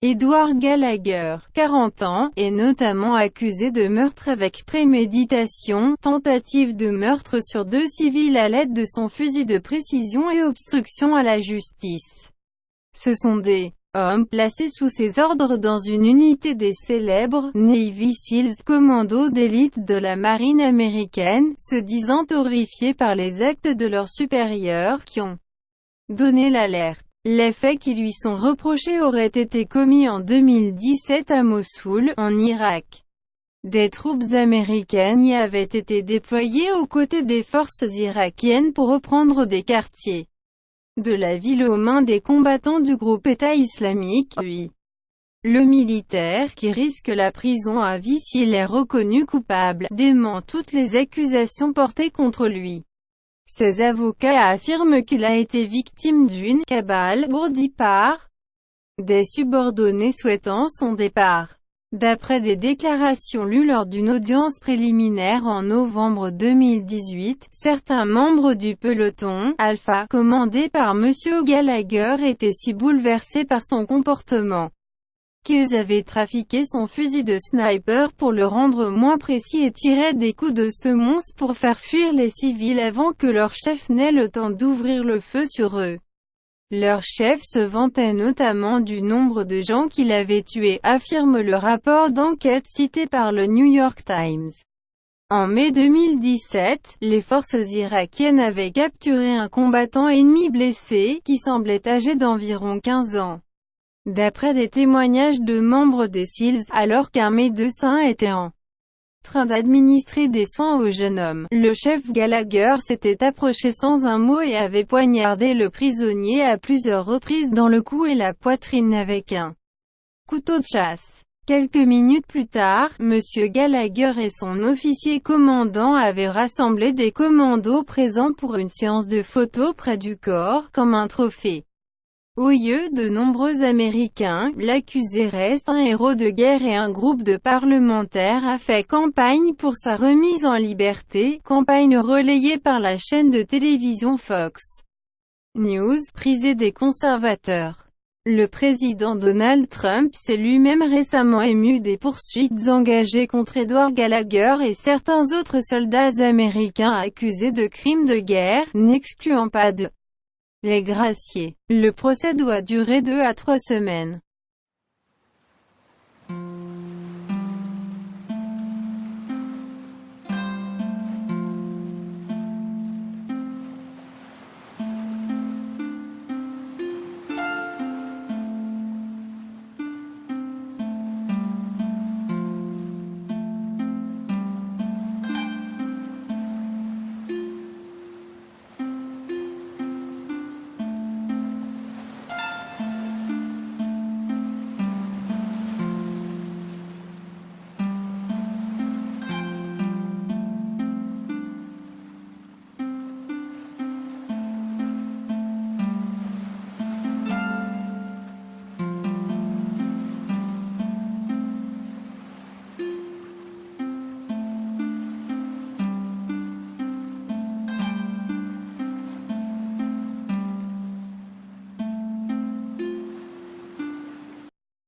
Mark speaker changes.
Speaker 1: Edward Gallagher, 40 ans, est notamment accusé de meurtre avec préméditation, tentative de meurtre sur 2 civils à l'aide de son fusil de précision et obstruction à la justice. Ce sont des hommes placés sous ses ordres dans une unité des célèbres Navy Seals, commandos d'élite de la marine américaine, se disant horrifiés par les actes de leurs supérieurs qui ont donné l'alerte. Les faits qui lui sont reprochés auraient été commis en 2017 à Mossoul, en Irak. Des troupes américaines y avaient été déployées aux côtés des forces irakiennes pour reprendre des quartiers de la ville aux mains des combattants du groupe État islamique, lui. Le militaire, qui risque la prison à vie s'il est reconnu coupable, dément toutes les accusations portées contre lui. Ses avocats affirment qu'il a été victime d'une cabale ourdie par des subordonnés souhaitant son départ. D'après des déclarations lues lors d'une audience préliminaire en novembre 2018, certains membres du peloton Alpha, commandé par M. Gallagher, étaient si bouleversés par son comportement qu'ils avaient trafiqué son fusil de sniper pour le rendre moins précis et tiraient des coups de semonce pour faire fuir les civils avant que leur chef n'ait le temps d'ouvrir le feu sur eux. Leur chef se vantait notamment du nombre de gens qu'il avait tués, affirme le rapport d'enquête cité par le New York Times. En mai 2017, les forces irakiennes avaient capturé un combattant ennemi blessé, qui semblait âgé d'environ 15 ans. D'après des témoignages de membres des SEALs, alors qu'un médecin était en train d'administrer des soins au jeune homme, le chef Gallagher s'était approché sans un mot et avait poignardé le prisonnier à plusieurs reprises dans le cou et la poitrine avec un couteau de chasse. Quelques minutes plus tard, M. Gallagher et son officier commandant avaient rassemblé des commandos présents pour une séance de photos près du corps, comme un trophée. Aux yeux de nombreux Américains, l'accusé reste un héros de guerre et un groupe de parlementaires a fait campagne pour sa remise en liberté, campagne relayée par la chaîne de télévision Fox News, prisée des conservateurs. Le président Donald Trump s'est lui-même récemment ému des poursuites engagées contre Edward Gallagher et certains autres soldats américains accusés de crimes de guerre, n'excluant pas de les gracier. Le procès doit durer 2 à 3 semaines.